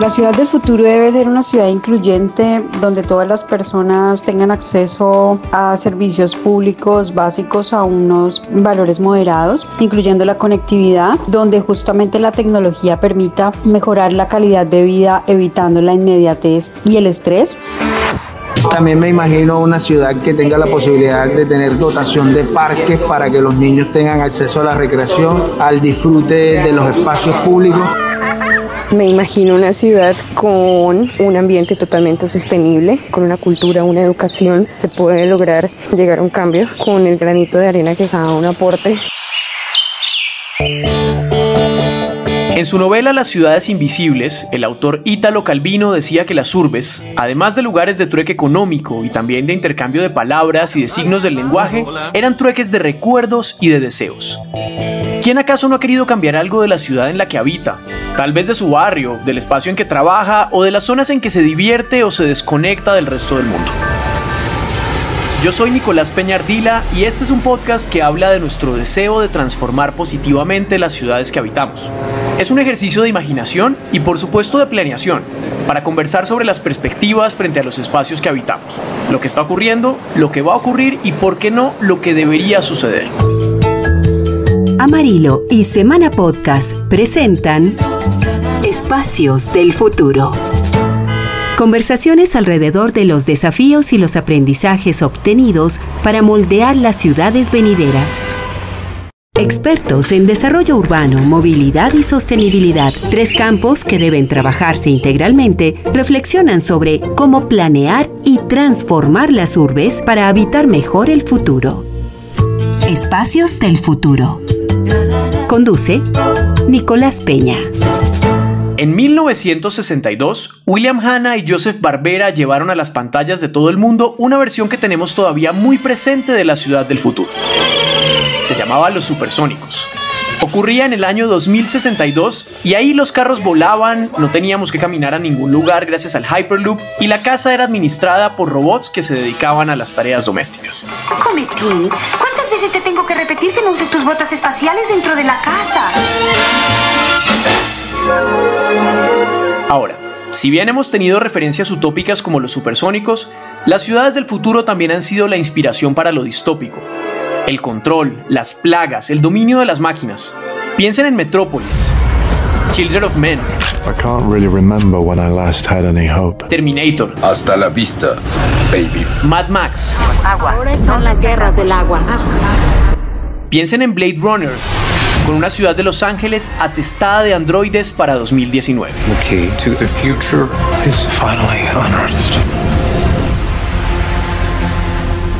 La ciudad del futuro debe ser una ciudad incluyente donde todas las personas tengan acceso a servicios públicos básicos a unos valores moderados, incluyendo la conectividad, donde justamente la tecnología permita mejorar la calidad de vida, evitando la inmediatez y el estrés. También me imagino una ciudad que tenga la posibilidad de tener dotación de parques para que los niños tengan acceso a la recreación, al disfrute de los espacios públicos. Me imagino una ciudad con un ambiente totalmente sostenible, con una cultura, una educación. Se puede lograr llegar a un cambio con el granito de arena que cada uno aporte. En su novela Las ciudades invisibles, el autor Italo Calvino decía que las urbes, además de lugares de trueque económico y también de intercambio de palabras y de signos del lenguaje, eran trueques de recuerdos y de deseos. ¿Quién acaso no ha querido cambiar algo de la ciudad en la que habita? Tal vez de su barrio, del espacio en que trabaja o de las zonas en que se divierte o se desconecta del resto del mundo. Yo soy Nicolás Peñardila y este es un podcast que habla de nuestro deseo de transformar positivamente las ciudades que habitamos. Es un ejercicio de imaginación y por supuesto de planeación, para conversar sobre las perspectivas frente a los espacios que habitamos, lo que está ocurriendo, lo que va a ocurrir y, por qué no, lo que debería suceder. Amarillo y Semana Podcast presentan Espacios del Futuro. Conversaciones alrededor de los desafíos y los aprendizajes obtenidos para moldear las ciudades venideras. Expertos en desarrollo urbano, movilidad y sostenibilidad, 3 campos que deben trabajarse integralmente, reflexionan sobre cómo planear y transformar las urbes para habitar mejor el futuro. Espacios del Futuro. Conduce Nicolás Peña. En 1962, William Hanna y Joseph Barbera llevaron a las pantallas de todo el mundo una versión que tenemos todavía muy presente de la ciudad del futuro. Se llamaba Los Supersónicos. Ocurría en el año 2062 y ahí los carros volaban, no teníamos que caminar a ningún lugar gracias al Hyperloop y la casa era administrada por robots que se dedicaban a las tareas domésticas. Cometín, ¿cuántas veces te tengo que repetir que no uses tus botas espaciales dentro de la casa? Ahora, si bien hemos tenido referencias utópicas como los supersónicos, las ciudades del futuro también han sido la inspiración para lo distópico. El control, las plagas, el dominio de las máquinas. Piensen en Metrópolis, Children of Men, I can't really remember when I last had any hope. Terminator, Hasta la vista, baby. Mad Max. Ahora están las guerras del agua. Piensen en Blade Runner, con una ciudad de Los Ángeles atestada de androides para 2019. The key to the future is finally unearthed.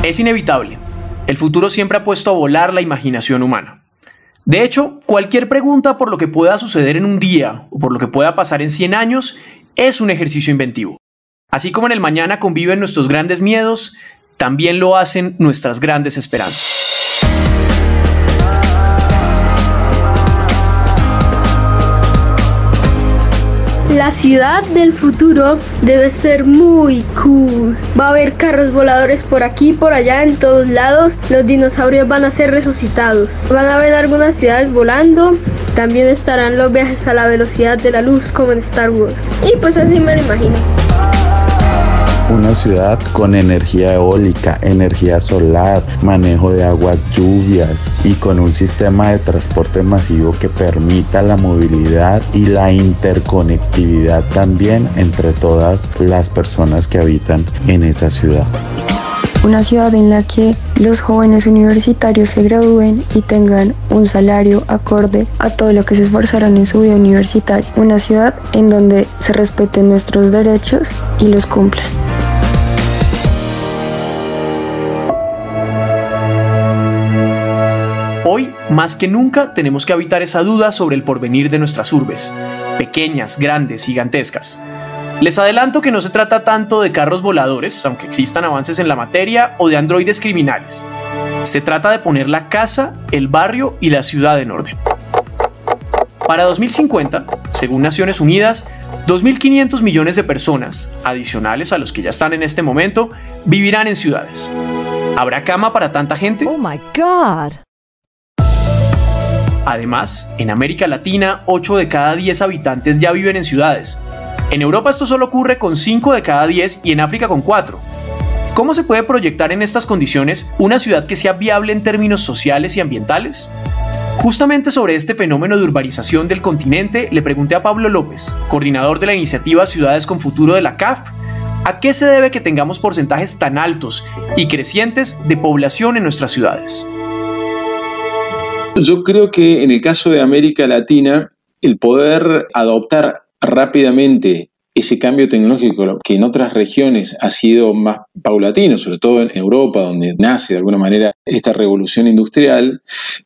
Es inevitable. El futuro siempre ha puesto a volar la imaginación humana. De hecho, cualquier pregunta por lo que pueda suceder en un día o por lo que pueda pasar en 100 años es un ejercicio inventivo. Así como en el mañana conviven nuestros grandes miedos, también lo hacen nuestras grandes esperanzas. La ciudad del futuro debe ser muy cool. Va a haber carros voladores por aquí, por allá, en todos lados. Los dinosaurios van a ser resucitados. Van a haber algunas ciudades volando. También estarán los viajes a la velocidad de la luz como en Star Wars. Y pues así me lo imagino. Una ciudad con energía eólica, energía solar, manejo de aguas, lluvias y con un sistema de transporte masivo que permita la movilidad y la interconectividad también entre todas las personas que habitan en esa ciudad. Una ciudad en la que los jóvenes universitarios se gradúen y tengan un salario acorde a todo lo que se esforzaron en su vida universitaria. Una ciudad en donde se respeten nuestros derechos y los cumplan. Hoy, más que nunca, tenemos que habitar esa duda sobre el porvenir de nuestras urbes, pequeñas, grandes, gigantescas. Les adelanto que no se trata tanto de carros voladores, aunque existan avances en la materia, o de androides criminales. Se trata de poner la casa, el barrio y la ciudad en orden. Para 2050, según Naciones Unidas, 2.500 millones de personas, adicionales a los que ya están en este momento, vivirán en ciudades. ¿Habrá cama para tanta gente? Oh my God. Además, en América Latina, 8 de cada 10 habitantes ya viven en ciudades. En Europa esto solo ocurre con 5 de cada 10 y en África con 4. ¿Cómo se puede proyectar en estas condiciones una ciudad que sea viable en términos sociales y ambientales? Justamente sobre este fenómeno de urbanización del continente le pregunté a Pablo López, coordinador de la iniciativa Ciudades con Futuro de la CAF, ¿a qué se debe que tengamos porcentajes tan altos y crecientes de población en nuestras ciudades? Yo creo que en el caso de América Latina, el poder adoptar rápidamente ese cambio tecnológico que en otras regiones ha sido más paulatino, sobre todo en Europa, donde nace de alguna manera esta revolución industrial,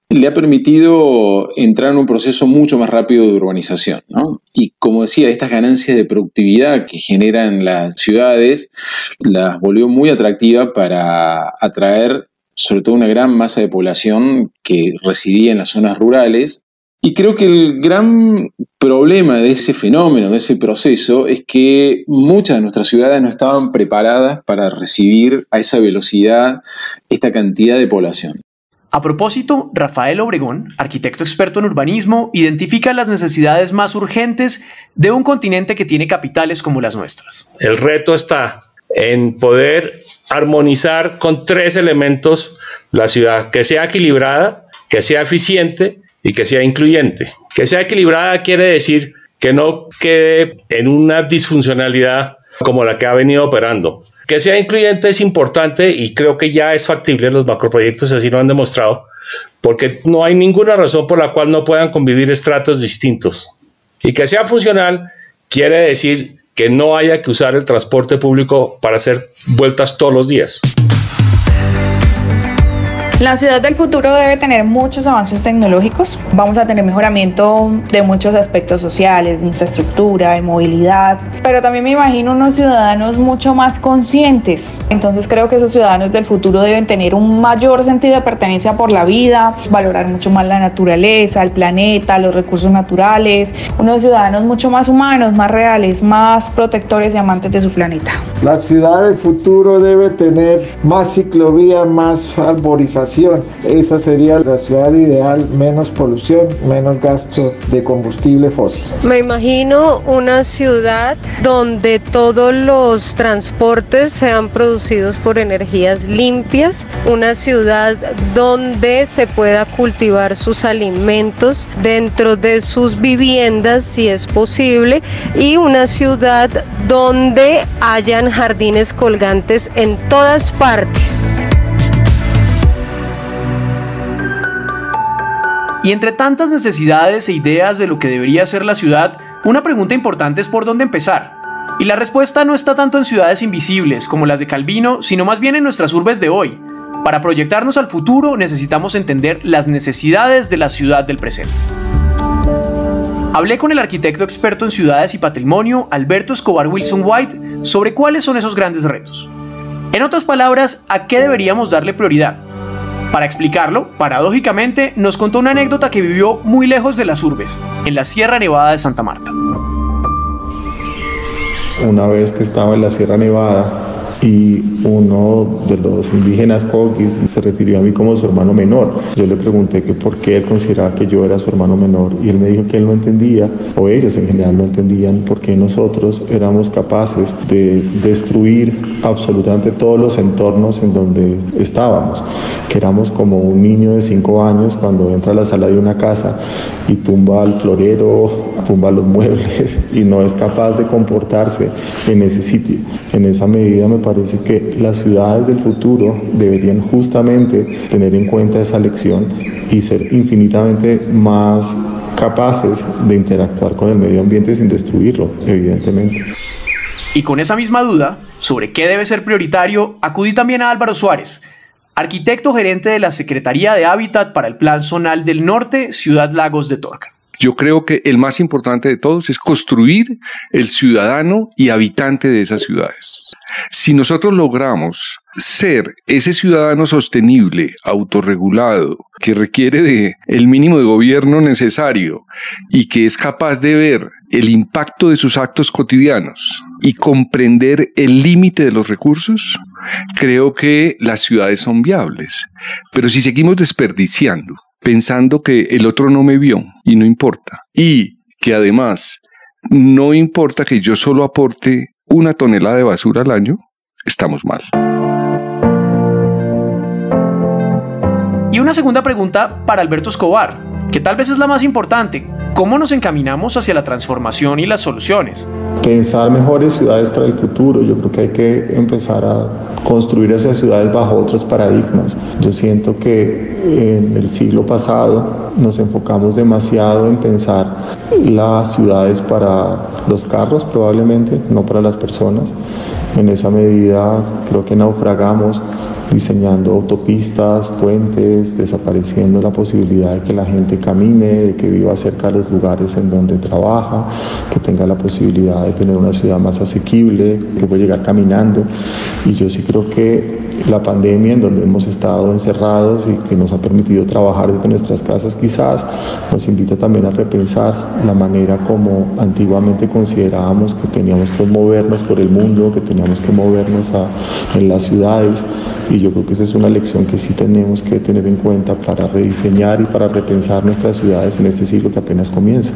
le ha permitido entrar en un proceso mucho más rápido de urbanización, ¿no? Y como decía, estas ganancias de productividad que generan las ciudades las volvió muy atractivas para atraer sobre todo una gran masa de población que residía en las zonas rurales. Y creo que el gran problema de ese fenómeno, de ese proceso, es que muchas de nuestras ciudades no estaban preparadas para recibir a esa velocidad esta cantidad de población. A propósito, Rafael Obregón, arquitecto experto en urbanismo, identifica las necesidades más urgentes de un continente que tiene capitales como las nuestras. El reto está en poder armonizar con 3 elementos la ciudad: que sea equilibrada, que sea eficiente y que sea incluyente. Que sea equilibrada quiere decir que no quede en una disfuncionalidad como la que ha venido operando. Que sea incluyente es importante y creo que ya es factible, los macroproyectos así lo han demostrado, porque no hay ninguna razón por la cual no puedan convivir estratos distintos. Y que sea funcional quiere decir que no haya que usar el transporte público para hacer vueltas todos los días. La ciudad del futuro debe tener muchos avances tecnológicos. Vamos a tener mejoramiento de muchos aspectos sociales, de infraestructura, de movilidad, pero también me imagino unos ciudadanos mucho más conscientes. Entonces creo que esos ciudadanos del futuro deben tener un mayor sentido de pertenencia por la vida, valorar mucho más la naturaleza, el planeta, los recursos naturales, unos ciudadanos mucho más humanos, más reales, más protectores y amantes de su planeta. La ciudad del futuro debe tener más ciclovía, más arborización. Esa sería la ciudad ideal: menos polución, menos gasto de combustible fósil. Me imagino una ciudad donde todos los transportes sean producidos por energías limpias, una ciudad donde se pueda cultivar sus alimentos dentro de sus viviendas si es posible, y una ciudad donde hayan jardines colgantes en todas partes. Y entre tantas necesidades e ideas de lo que debería ser la ciudad, una pregunta importante es por dónde empezar. Y la respuesta no está tanto en ciudades invisibles como las de Calvino, sino más bien en nuestras urbes de hoy. Para proyectarnos al futuro necesitamos entender las necesidades de la ciudad del presente. Hablé con el arquitecto experto en ciudades y patrimonio, Alberto Escobar Wilson White, sobre cuáles son esos grandes retos. En otras palabras, ¿a qué deberíamos darle prioridad? Para explicarlo, paradójicamente, nos contó una anécdota que vivió muy lejos de las urbes, en la Sierra Nevada de Santa Marta. Una vez que estaba en la Sierra Nevada y uno de los indígenas Coquis se refirió a mí como su hermano menor. Yo le pregunté que por qué él consideraba que yo era su hermano menor y él me dijo que él no entendía, o ellos en general no entendían, por qué nosotros éramos capaces de destruir absolutamente todos los entornos en donde estábamos, que éramos como un niño de 5 años cuando entra a la sala de una casa y tumba al florero, tumba los muebles y no es capaz de comportarse en ese sitio. En esa medida me parece que las ciudades del futuro deberían justamente tener en cuenta esa lección y ser infinitamente más capaces de interactuar con el medio ambiente sin destruirlo, evidentemente. Y con esa misma duda sobre qué debe ser prioritario, acudí también a Álvaro Suárez, arquitecto gerente de la Secretaría de Hábitat para el Plan Zonal del Norte, Ciudad Lagos de Torca. Yo creo que el más importante de todos es construir el ciudadano y habitante de esas ciudades. Si nosotros logramos ser ese ciudadano sostenible, autorregulado, que requiere de el mínimo de gobierno necesario y que es capaz de ver el impacto de sus actos cotidianos y comprender el límite de los recursos, creo que las ciudades son viables. Pero si seguimos desperdiciando, pensando que el otro no me vio y no importa, y que además no importa que yo solo aporte 1 tonelada de basura al año, estamos mal. Y una segunda pregunta para Alberto Escobar, que tal vez es la más importante. ¿Cómo nos encaminamos hacia la transformación y las soluciones? Pensar mejores ciudades para el futuro. Yo creo que hay que empezar a construir esas ciudades bajo otros paradigmas. Yo siento que en el siglo pasado nos enfocamos demasiado en pensar las ciudades para los carros, probablemente, no para las personas. En esa medida creo que naufragamos diseñando autopistas, puentes, desapareciendo la posibilidad de que la gente camine, de que viva cerca de los lugares en donde trabaja, que tenga la posibilidad de tener una ciudad más asequible, que pueda llegar caminando. Y yo sí creo que la pandemia, en donde hemos estado encerrados y que nos ha permitido trabajar desde nuestras casas, quizás nos invita también a repensar la manera como antiguamente considerábamos que teníamos que movernos por el mundo, que teníamos que movernos en las ciudades. Y yo creo que esa es una lección que sí tenemos que tener en cuenta para rediseñar y para repensar nuestras ciudades en este siglo que apenas comienza.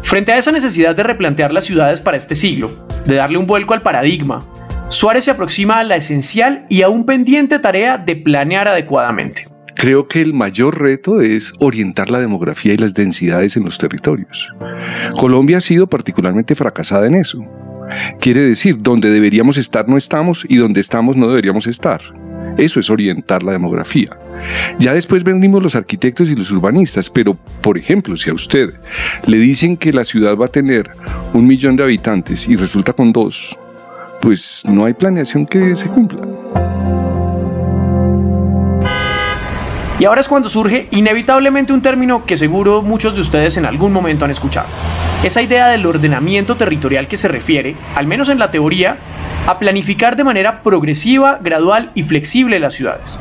Frente a esa necesidad de replantear las ciudades para este siglo, de darle un vuelco al paradigma, Suárez se aproxima a la esencial y aún pendiente tarea de planear adecuadamente. Creo que el mayor reto es orientar la demografía y las densidades en los territorios. Colombia ha sido particularmente fracasada en eso. Quiere decir, donde deberíamos estar no estamos y donde estamos no deberíamos estar. Eso es orientar la demografía. Ya después venimos los arquitectos y los urbanistas, pero, por ejemplo, si a usted le dicen que la ciudad va a tener 1 millón de habitantes y resulta con 2, pues no hay planeación que se cumpla. Y ahora es cuando surge inevitablemente un término que seguro muchos de ustedes en algún momento han escuchado. Esa idea del ordenamiento territorial que se refiere, al menos en la teoría, a planificar de manera progresiva, gradual y flexible las ciudades.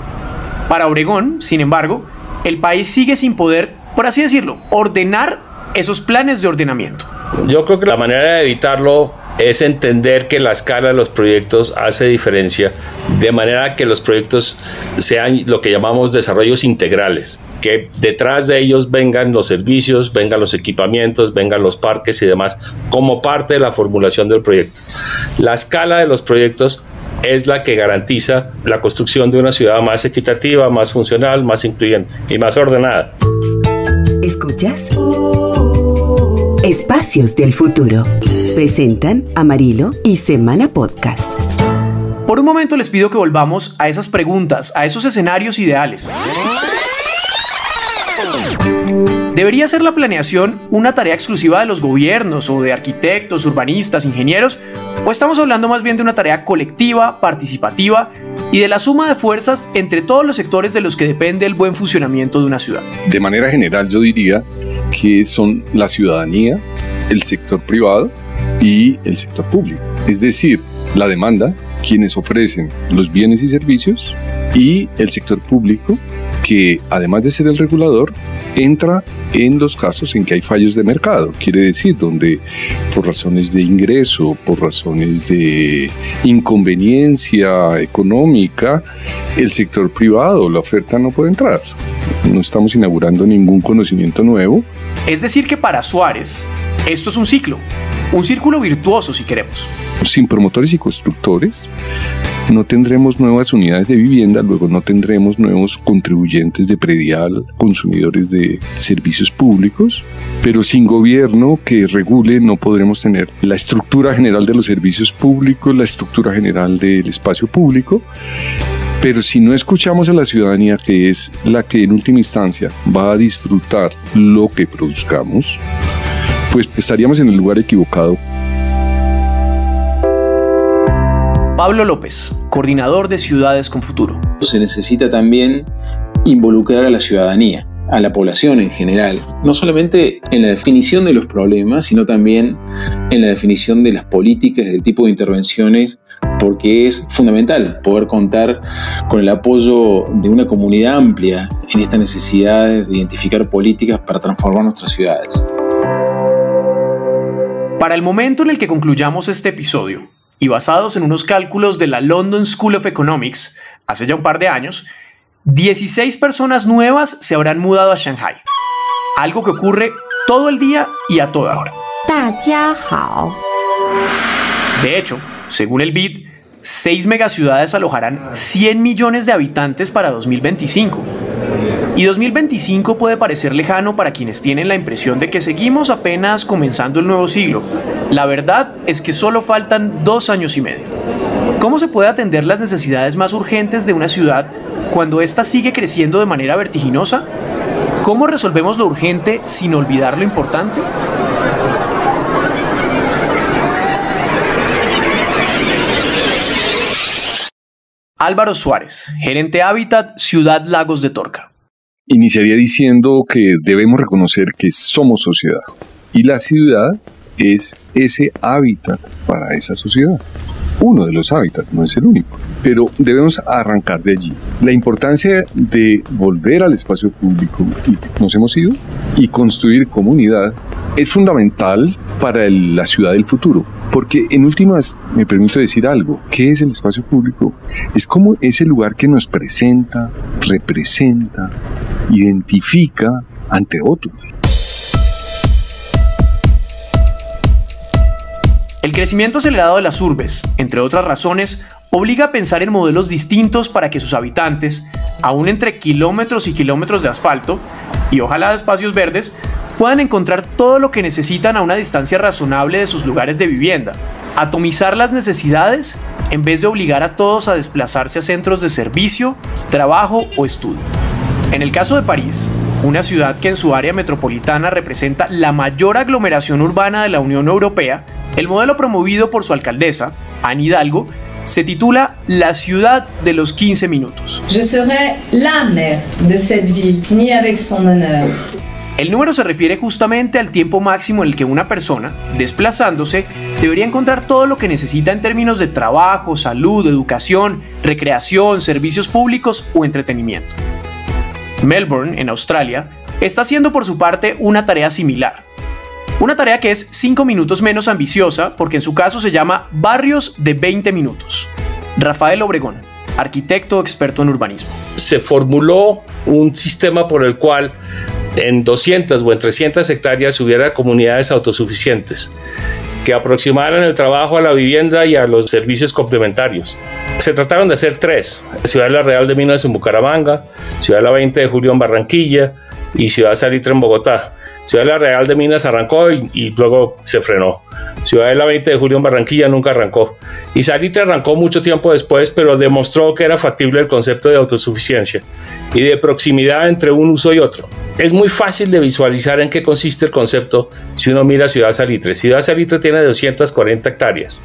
Para Obregón, sin embargo, el país sigue sin poder, por así decirlo, ordenar esos planes de ordenamiento. Yo creo que la manera de evitarlo es entender que la escala de los proyectos hace diferencia, de manera que los proyectos sean lo que llamamos desarrollos integrales, que detrás de ellos vengan los servicios, vengan los equipamientos, vengan los parques y demás, como parte de la formulación del proyecto. La escala de los proyectos es la que garantiza la construcción de una ciudad más equitativa, más funcional, más incluyente y más ordenada. ¿Escuchas? Espacios del Futuro. Presentan Amarillo y Semana Podcast. Por un momento les pido que volvamos a esas preguntas, a esos escenarios ideales. ¿Debería ser la planeación una tarea exclusiva de los gobiernos o de arquitectos, urbanistas, ingenieros? ¿O estamos hablando más bien de una tarea colectiva, participativa y de la suma de fuerzas entre todos los sectores de los que depende el buen funcionamiento de una ciudad? De manera general yo diría que son la ciudadanía, el sector privado y el sector público. Es decir, la demanda, quienes ofrecen los bienes y servicios, y el sector público, que además de ser el regulador, entra en los casos en que hay fallos de mercado, quiere decir, donde por razones de ingreso, por razones de inconveniencia económica, el sector privado, la oferta no puede entrar. No estamos inaugurando ningún conocimiento nuevo. Es decir que para Suárez, esto es un ciclo, un círculo virtuoso si queremos. Sin promotores y constructores, no tendremos nuevas unidades de vivienda, luego no tendremos nuevos contribuyentes de predial, consumidores de servicios públicos, pero sin gobierno que regule no podremos tener la estructura general de los servicios públicos, la estructura general del espacio público. Pero si no escuchamos a la ciudadanía, que es la que en última instancia va a disfrutar lo que produzcamos, pues estaríamos en el lugar equivocado. Pablo López, coordinador de Ciudades con Futuro. Se necesita también involucrar a la ciudadanía, a la población en general, no solamente en la definición de los problemas, sino también en la definición de las políticas, del tipo de intervenciones, porque es fundamental poder contar con el apoyo de una comunidad amplia en esta necesidad de identificar políticas para transformar nuestras ciudades. Para el momento en el que concluyamos este episodio, y basados en unos cálculos de la London School of Economics, hace ya un par de años, 16 personas nuevas se habrán mudado a Shanghái. Algo que ocurre todo el día y a toda hora. De hecho, según el BID, 6 megaciudades alojarán 100 millones de habitantes para 2025. Y 2025 puede parecer lejano para quienes tienen la impresión de que seguimos apenas comenzando el nuevo siglo. La verdad es que solo faltan 2 años y medio. ¿Cómo se puede atender las necesidades más urgentes de una ciudad cuando ésta sigue creciendo de manera vertiginosa? ¿Cómo resolvemos lo urgente sin olvidar lo importante? Álvaro Suárez, gerente Hábitat, Ciudad Lagos de Torca. Iniciaría diciendo que debemos reconocer que somos sociedad y la ciudad es ese hábitat para esa sociedad. Uno de los hábitats, no es el único, pero debemos arrancar de allí. La importancia de volver al espacio público y nos hemos ido y construir comunidad es fundamental para la ciudad del futuro. Porque en últimas, me permito decir algo, ¿qué es el espacio público? Es como ese lugar que nos presenta, representa, identifica ante otros. El crecimiento acelerado de las urbes, entre otras razones, obliga a pensar en modelos distintos para que sus habitantes, aún entre kilómetros y kilómetros de asfalto, y ojalá de espacios verdes, puedan encontrar todo lo que necesitan a una distancia razonable de sus lugares de vivienda. Atomizar las necesidades en vez de obligar a todos a desplazarse a centros de servicio, trabajo o estudio. En el caso de París, una ciudad que en su área metropolitana representa la mayor aglomeración urbana de la Unión Europea, el modelo promovido por su alcaldesa, Anne Hidalgo, se titula La ciudad de los 15 minutos. Je serai la maire de cette ville, ni avec son honneur. El número se refiere justamente al tiempo máximo en el que una persona, desplazándose, debería encontrar todo lo que necesita en términos de trabajo, salud, educación, recreación, servicios públicos o entretenimiento. Melbourne, en Australia, está haciendo por su parte una tarea similar. Una tarea que es 5 minutos menos ambiciosa porque en su caso se llama Barrios de 20 minutos. Rafael Obregón, arquitecto experto en urbanismo. Se formuló un sistema por el cual en 200 o en 300 hectáreas hubiera comunidades autosuficientes que aproximaran el trabajo a la vivienda y a los servicios complementarios. Se trataron de hacer 3, Ciudad de la Real de Minas en Bucaramanga, Ciudad de la 20 de Julio en Barranquilla y Ciudad Salitre en Bogotá. Ciudad de la Real de Minas arrancó y luego se frenó. Ciudad de la 20 de Julio en Barranquilla nunca arrancó. Y Salitre arrancó mucho tiempo después, pero demostró que era factible el concepto de autosuficiencia y de proximidad entre un uso y otro. Es muy fácil de visualizar en qué consiste el concepto si uno mira Ciudad Salitre. Ciudad Salitre tiene 240 hectáreas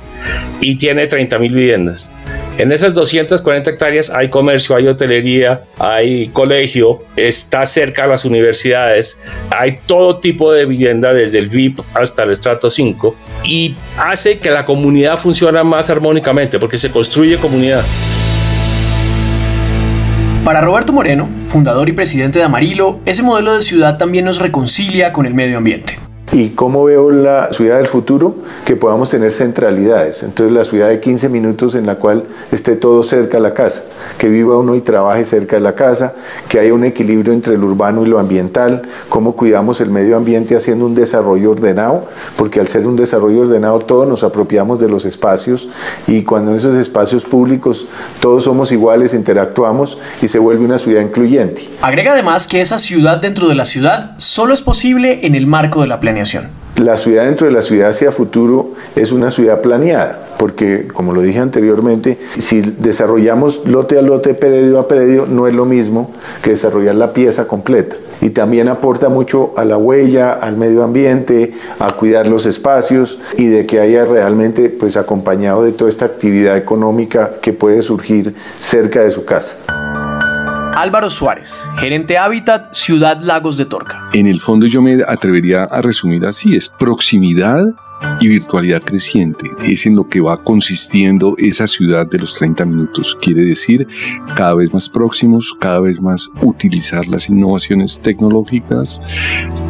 y tiene 30.000 viviendas. En esas 240 hectáreas hay comercio, hay hotelería, hay colegio, está cerca a las universidades, hay todo tipo de vivienda desde el VIP hasta el estrato 5 y hace que la comunidad funcione más armónicamente porque se construye comunidad. Para Roberto Moreno, fundador y presidente de Amarillo, ese modelo de ciudad también nos reconcilia con el medio ambiente. ¿Y cómo veo la ciudad del futuro? Que podamos tener centralidades. Entonces la ciudad de 15 minutos en la cual esté todo cerca a la casa, que viva uno y trabaje cerca de la casa, que haya un equilibrio entre lo urbano y lo ambiental, cómo cuidamos el medio ambiente haciendo un desarrollo ordenado, porque al ser un desarrollo ordenado todos nos apropiamos de los espacios y cuando en esos espacios públicos todos somos iguales, interactuamos y se vuelve una ciudad incluyente. Agrega además que esa ciudad dentro de la ciudad solo es posible en el marco de la planeación. La ciudad dentro de la ciudad hacia futuro es una ciudad planeada, porque como lo dije anteriormente, si desarrollamos lote a lote, predio a predio, no es lo mismo que desarrollar la pieza completa. Y también aporta mucho a la huella, al medio ambiente, a cuidar los espacios y de que haya realmente pues acompañado de toda esta actividad económica que puede surgir cerca de su casa. Álvaro Suárez, gerente Hábitat, Ciudad Lagos de Torca. En el fondo yo me atrevería a resumir así, es proximidad y virtualidad creciente. Es en lo que va consistiendo esa ciudad de los 30 minutos. Quiere decir cada vez más próximos, cada vez más utilizar las innovaciones tecnológicas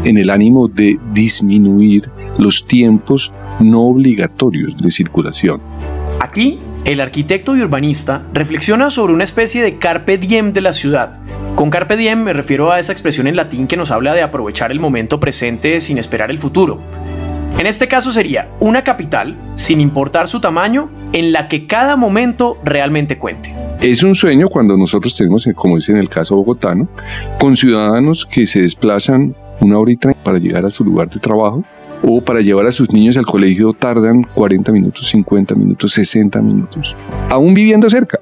en el ánimo de disminuir los tiempos no obligatorios de circulación. Aquí, el arquitecto y urbanista reflexiona sobre una especie de carpe diem de la ciudad. Con carpe diem me refiero a esa expresión en latín que nos habla de aprovechar el momento presente sin esperar el futuro. En este caso sería una capital, sin importar su tamaño, en la que cada momento realmente cuente. Es un sueño cuando nosotros tenemos, como dice en el caso bogotano, con ciudadanos que se desplazan 1 hora y 30 para llegar a su lugar de trabajo, o para llevar a sus niños al colegio tardan 40 minutos, 50 minutos, 60 minutos, aún viviendo cerca.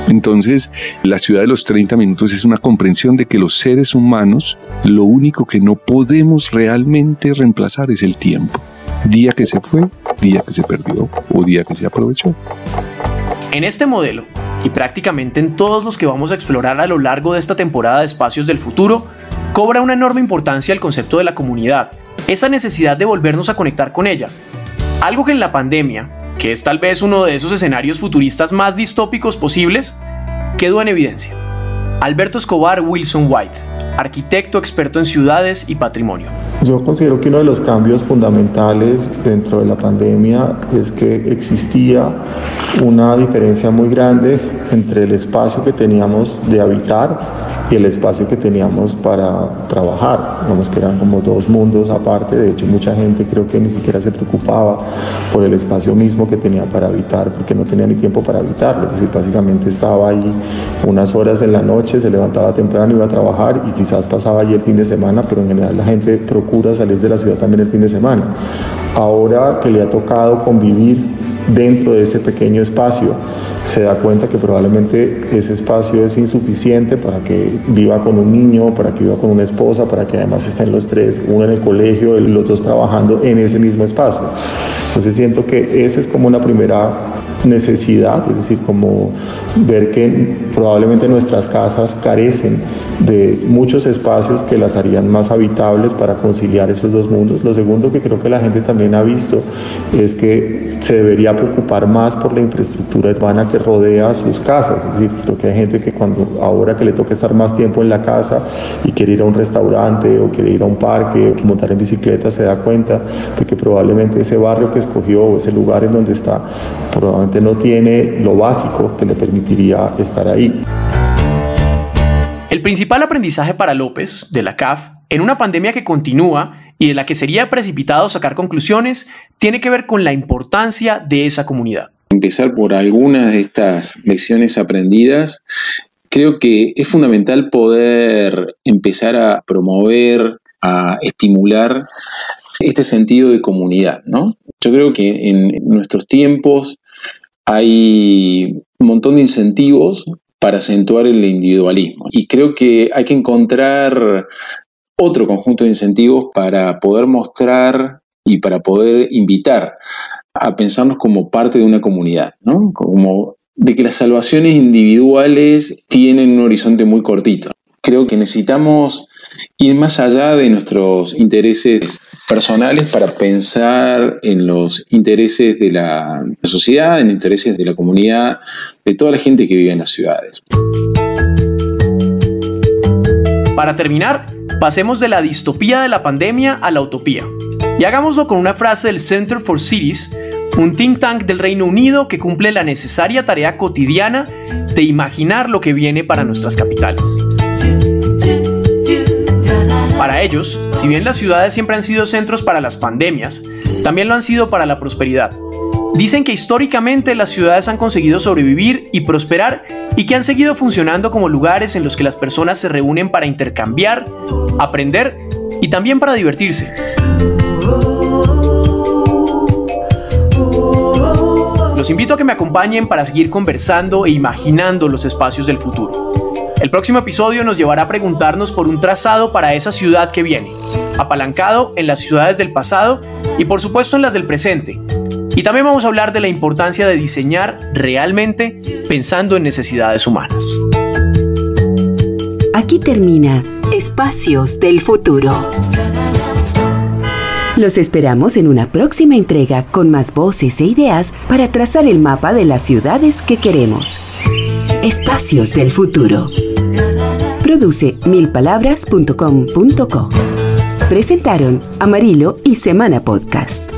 Entonces, la ciudad de los 30 minutos es una comprensión de que los seres humanos, lo único que no podemos realmente reemplazar es el tiempo. Día que se fue, día que se perdió o día que se aprovechó. En este modelo, y prácticamente en todos los que vamos a explorar a lo largo de esta temporada de Espacios del Futuro, cobra una enorme importancia el concepto de la comunidad, esa necesidad de volvernos a conectar con ella. Algo que en la pandemia, que es tal vez uno de esos escenarios futuristas más distópicos posibles, quedó en evidencia. Alberto Escobar Wilson White, arquitecto experto en ciudades y patrimonio. Yo considero que uno de los cambios fundamentales dentro de la pandemia es que existía una diferencia muy grande entre el espacio que teníamos de habitar y el espacio que teníamos para trabajar. Digamos que eran como dos mundos aparte. De hecho, mucha gente creo que ni siquiera se preocupaba por el espacio mismo que tenía para habitar, porque no tenía ni tiempo para habitarlo. Es decir, básicamente estaba ahí unas horas en la noche, se levantaba temprano, iba a trabajar y quizás pasaba allí el fin de semana, pero en general la gente procura salir de la ciudad también el fin de semana. Ahora que le ha tocado convivir dentro de ese pequeño espacio, se da cuenta que probablemente ese espacio es insuficiente para que viva con un niño, para que viva con una esposa, para que además estén los tres, uno en el colegio, los dos trabajando en ese mismo espacio. Entonces siento que esa es como una primera necesidad, es decir, como ver que probablemente nuestras casas carecen de muchos espacios que las harían más habitables para conciliar esos dos mundos. Lo segundo que creo que la gente también ha visto es que se debería preocupar más por la infraestructura urbana que rodea sus casas. Es decir, creo que hay gente que ahora que le toca estar más tiempo en la casa y quiere ir a un restaurante o quiere ir a un parque o montar en bicicleta, se da cuenta de que probablemente ese barrio que escogió o ese lugar en donde está probablemente no tiene lo básico que le permitiría estar ahí. El principal aprendizaje para López, de la CAF, en una pandemia que continúa y de la que sería precipitado sacar conclusiones, tiene que ver con la importancia de esa comunidad. Empezar por algunas de estas lecciones aprendidas. Creo que es fundamental poder empezar a promover, a estimular este sentido de comunidad, ¿no? Yo creo que en nuestros tiempos hay un montón de incentivos para acentuar el individualismo y creo que hay que encontrar otro conjunto de incentivos para poder mostrar y para poder invitar a pensarnos como parte de una comunidad, ¿no? Como de que las salvaciones individuales tienen un horizonte muy cortito. Creo que necesitamos ir más allá de nuestros intereses personales para pensar en los intereses de la sociedad, en los intereses de la comunidad, de toda la gente que vive en las ciudades. Para terminar, pasemos de la distopía de la pandemia a la utopía. Y hagámoslo con una frase del Center for Cities, un think tank del Reino Unido que cumple la necesaria tarea cotidiana de imaginar lo que viene para nuestras capitales. Para ellos, si bien las ciudades siempre han sido centros para las pandemias, también lo han sido para la prosperidad. Dicen que históricamente las ciudades han conseguido sobrevivir y prosperar y que han seguido funcionando como lugares en los que las personas se reúnen para intercambiar, aprender y también para divertirse. Los invito a que me acompañen para seguir conversando e imaginando los espacios del futuro. El próximo episodio nos llevará a preguntarnos por un trazado para esa ciudad que viene, apalancado en las ciudades del pasado y por supuesto en las del presente. Y también vamos a hablar de la importancia de diseñar realmente pensando en necesidades humanas. Aquí termina Espacios del Futuro. Los esperamos en una próxima entrega con más voces e ideas para trazar el mapa de las ciudades que queremos. Espacios del Futuro. Produce milpalabras.com.co. Presentaron Amarillo y Semana Podcast.